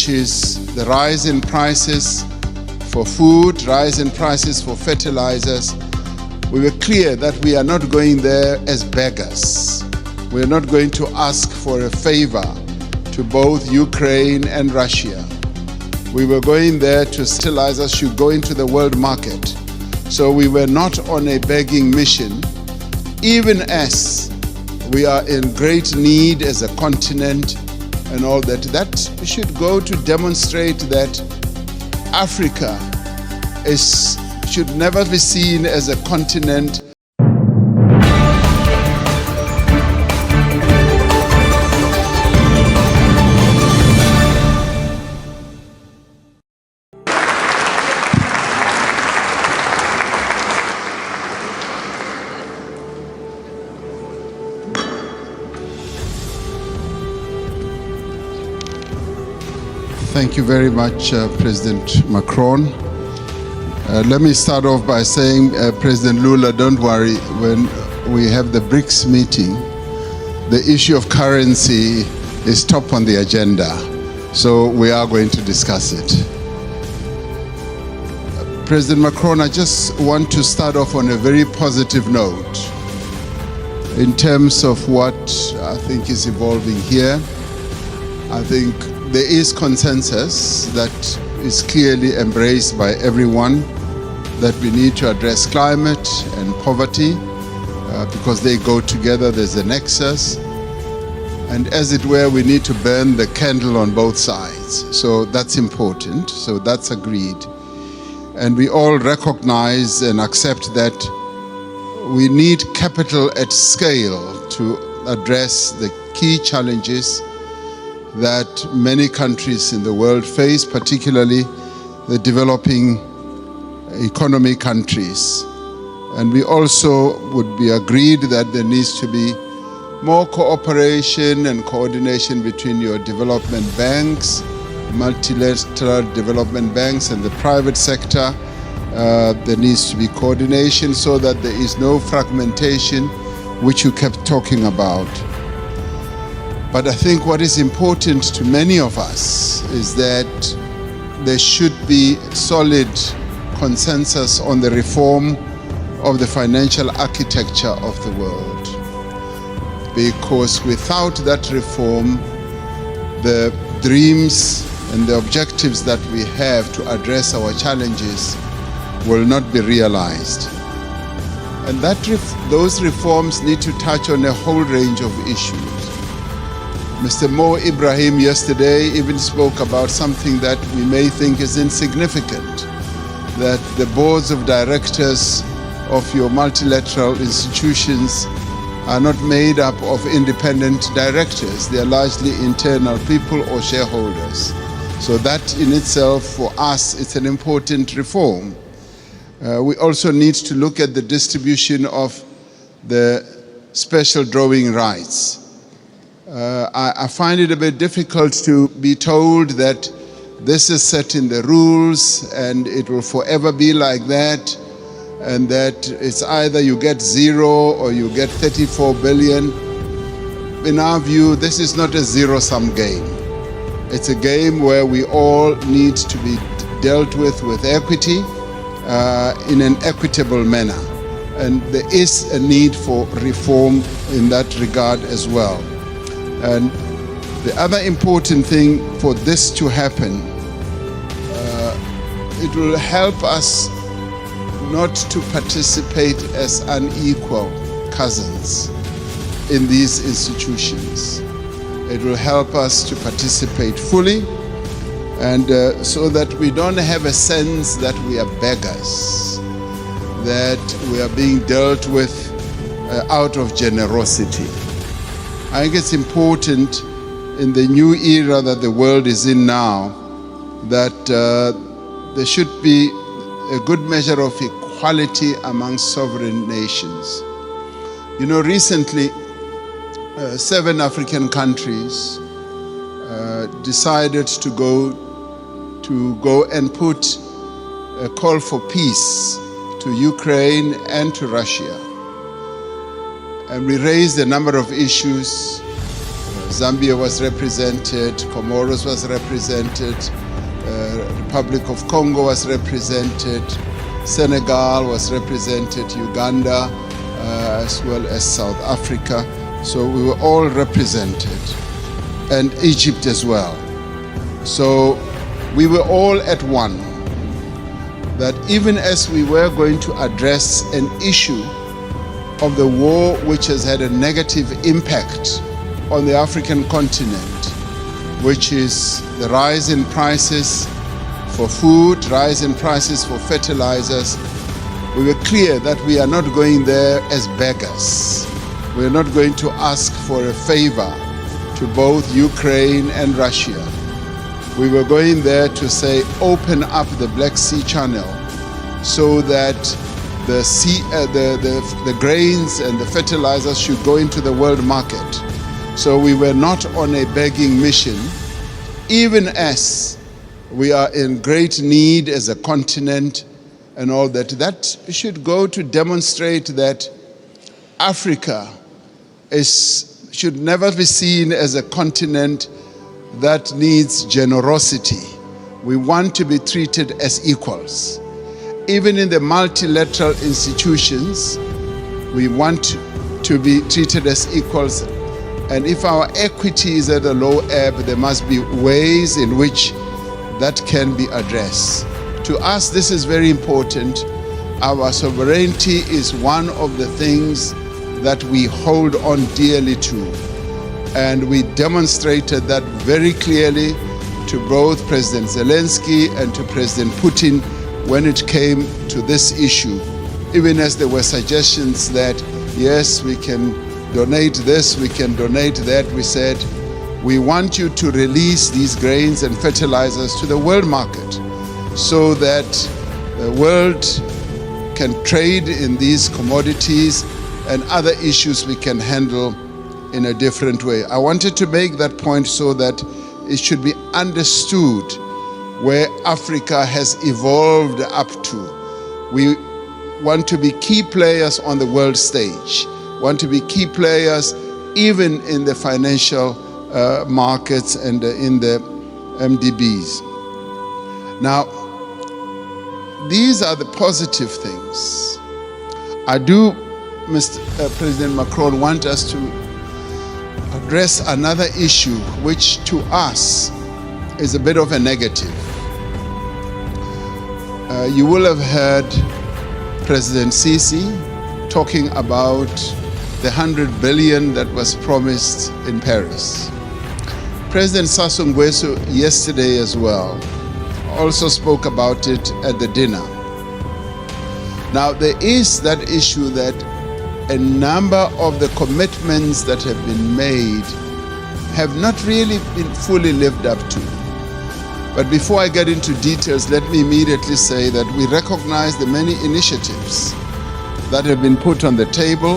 which is the rise in prices for food, rise in prices for fertilizers, we were clear that we are not going there as beggars. We are not going to ask for a favor to both Ukraine and Russia. We were going there to fertilizers should go into the world market. So we were not on a begging mission, even as we are in great need as a continent and all that. That should go to demonstrate that Africa should never be seen as a continent. Thank you very much, President Macron. Let me start off by saying, President Lula, don't worry, when we have the BRICS meeting, the issue of currency is top on the agenda, so we are going to discuss it. President Macron, I just want to start off on a very positive note in terms of what I think is evolving here. I think there is consensus that is clearly embraced by everyone that we need to address climate and poverty because they go together. There's a nexus. And as it were, we need to burn the candle on both sides. So that's important. So that's agreed. And we all recognize and accept that we need capital at scale to address the key challenges that many countries in the world face, particularly the developing economy countries. And we also would be agreed that there needs to be more cooperation and coordination between your development banks, multilateral development banks, and the private sector. There needs to be coordination so that there is no fragmentation, which you kept talking about. But I think what is important to many of us is that there should be solid consensus on the reform of the financial architecture of the world. Because without that reform, the dreams and the objectives that we have to address our challenges will not be realized. And those reforms need to touch on a whole range of issues. Mr. Mo Ibrahim yesterday even spoke about something that we may think is insignificant, that the boards of directors of your multilateral institutions are not made up of independent directors. They are largely internal people or shareholders. So that in itself, for us, it's an important reform. We also need to look at the distribution of the special drawing rights. I find it a bit difficult to be told that this is set in the rules and it will forever be like that, and that it's either you get 0 or you get 34 billion. In our view, this is not a zero-sum game. It's a game where we all need to be dealt with equity in an equitable manner. And there is a need for reform in that regard as well. And the other important thing for this to happen, it will help us not to participate as unequal cousins in these institutions. It will help us to participate fully, and so that we don't have a sense that we are beggars, that we are being dealt with out of generosity. I think it's important in the new era that the world is in now that there should be a good measure of equality among sovereign nations. You know, recently 7 African countries decided to go and put a call for peace to Ukraine and to Russia. And we raised a number of issues, Zambia was represented, Comoros was represented, Republic of Congo was represented, Senegal was represented, Uganda, as well as South Africa. So we were all represented, and Egypt as well. So we were all at one, that even as we were going to address an issue of the war which has had a negative impact on the African continent, which is the rise in prices for food, rise in prices for fertilizers, we were clear that we are not going there as beggars. We are not going to ask for a favor to both Ukraine and Russia. We were going there to say, open up the Black Sea Channel so that the grains and the fertilizers should go into the world market. So we were not on a begging mission, even as we are in great need as a continent and all that. That should go to demonstrate that Africa should never be seen as a continent that needs generosity. We want to be treated as equals. Even in the multilateral institutions, we want to be treated as equals. And if our equity is at a low ebb, there must be ways in which that can be addressed. To us, this is very important. Our sovereignty is one of the things that we hold on dearly to. And we demonstrated that very clearly to both President Zelensky and to President Putin when it came to this issue. Even as there were suggestions that, yes, we can donate this, we can donate that, we said, we want you to release these grains and fertilizers to the world market so that the world can trade in these commodities and other issues we can handle in a different way. I wanted to make that point so that it should be understood where Africa has evolved up to. We want to be key players on the world stage, want to be key players even in the financial markets and in the MDBs. Now, these are the positive things. I do, Mr. President Macron, want us to address another issue which to us is a bit of a negative. You will have heard President Sisi talking about the 100 billion that was promised in Paris. President Sassou Nguesso yesterday as well also spoke about it at the dinner. Now there is that issue that a number of the commitments that have been made have not really been fully lived up to. But before I get into details, let me immediately say that we recognize the many initiatives that have been put on the table,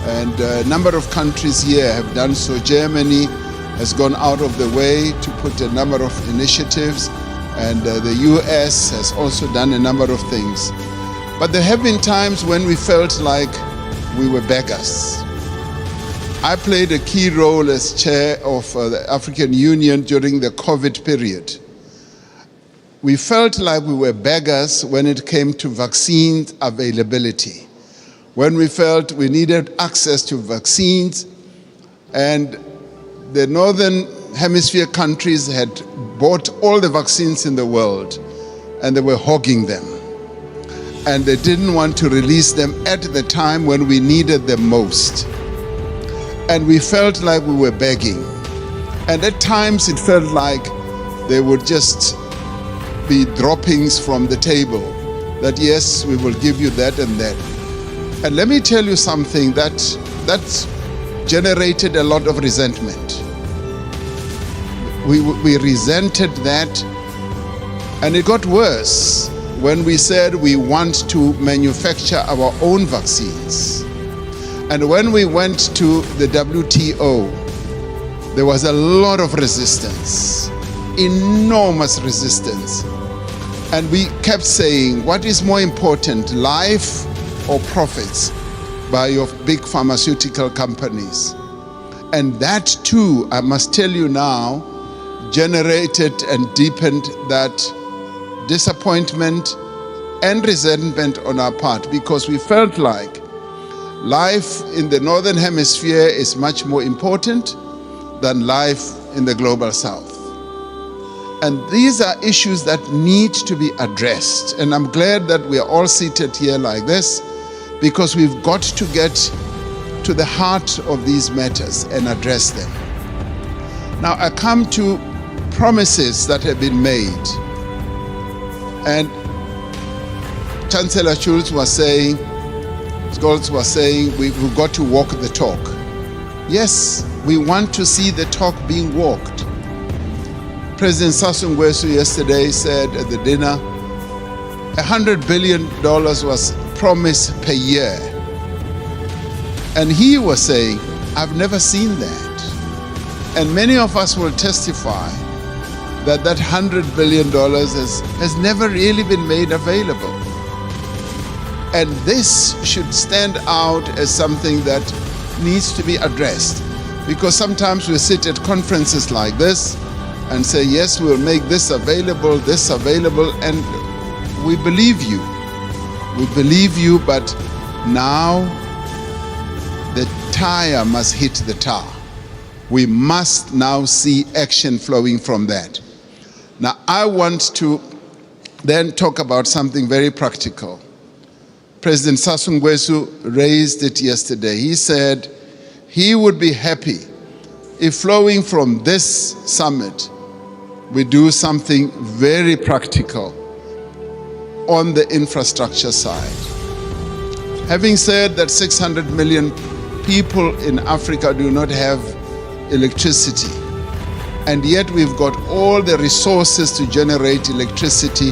and a number of countries here have done so. Germany has gone out of the way to put a number of initiatives, and the US has also done a number of things. But there have been times when we felt like we were beggars. I played a key role as chair of the African Union during the COVID period. We felt like we were beggars when it came to vaccine availability, when we felt we needed access to vaccines, and the Northern Hemisphere countries had bought all the vaccines in the world, and they were hogging them. And they didn't want to release them at the time when we needed them most. And we felt like we were begging. And at times it felt like they would just be droppings from the table, that yes, we will give you that and that. And let me tell you something that generated a lot of resentment. We resented that, and it got worse when we said we want to manufacture our own vaccines. And when we went to the WTO, there was a lot of resistance, enormous resistance. And we kept saying, what is more important, life or profits by your big pharmaceutical companies? And that too, I must tell you now, generated and deepened that disappointment and resentment on our part, because we felt like life in the Northern Hemisphere is much more important than life in the global South. And these are issues that need to be addressed. And I'm glad that we are all seated here like this, because we've got to get to the heart of these matters and address them. Now I come to promises that have been made. And Chancellor Scholz was saying, we've got to walk the talk. Yes, we want to see the talk being walked. President Sassou Nguesso yesterday said at the dinner, $100 billion was promised per year. And he was saying, I've never seen that. And many of us will testify that that $100 billion has never really been made available. And this should stand out as something that needs to be addressed. Because sometimes we sit at conferences like this and say, yes, we'll make this available, and we believe you. We believe you, but now the tire must hit the tar. We must now see action flowing from that. Now, I want to then talk about something very practical. President Sassou Nguesso raised it yesterday. He said he would be happy if flowing from this summit, we do something very practical on the infrastructure side. Having said that 600 million people in Africa do not have electricity, and yet we've got all the resources to generate electricity,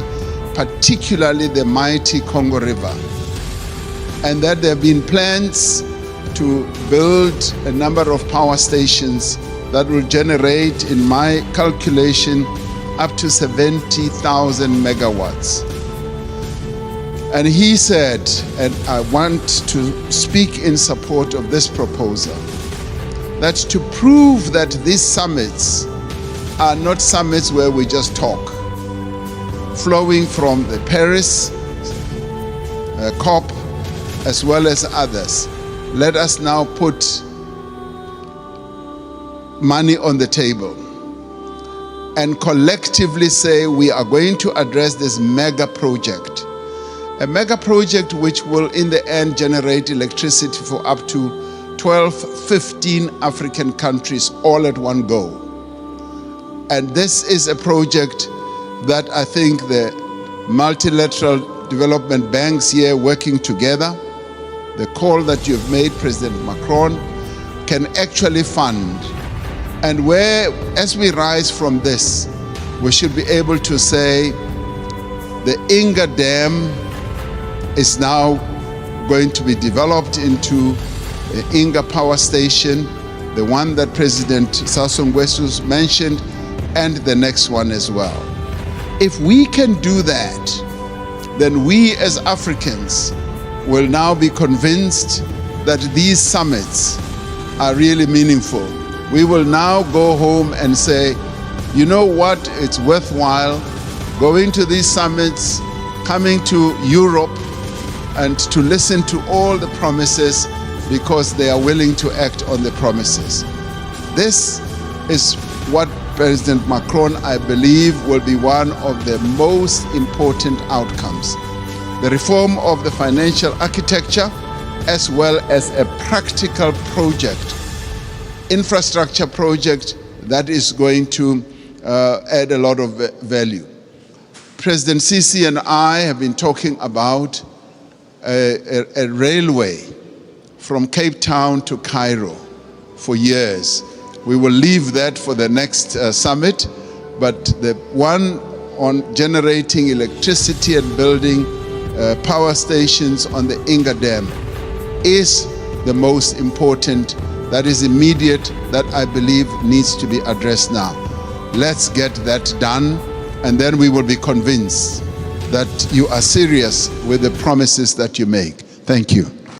particularly the mighty Congo River, and that there have been plans to build a number of power stations that will generate, in my calculation, up to 70,000 megawatts. And he said, and I want to speak in support of this proposal, that to prove that these summits are not summits where we just talk, flowing from the Paris COP as well as others, let us now put money on the table and collectively say we are going to address this mega project. A mega project which will in the end generate electricity for up to 12, 15 African countries all at one go. And this is a project that I think the multilateral development banks here working together, the call that you've made, President Macron, can actually fund. And where, as we rise from this, we should be able to say the Inga Dam is now going to be developed into the Inga Power Station, the one that President Sassou Nguesso mentioned, and the next one as well. If we can do that, then we as Africans will now be convinced that these summits are really meaningful. We will now go home and say, you know what, it's worthwhile going to these summits, coming to Europe, and to listen to all the promises, because they are willing to act on the promises. This is what President Macron, I believe, will be one of the most important outcomes. The reform of the financial architecture, as well as a practical project, infrastructure project that is going to add a lot of value. President Sisi and I have been talking about a railway from Cape Town to Cairo for years. We will leave that for the next summit, but the one on generating electricity and building power stations on the Inga Dam is the most important, that is immediate, that I believe needs to be addressed now. Let's get that done, and then we will be convinced that you are serious with the promises that you make. Thank you.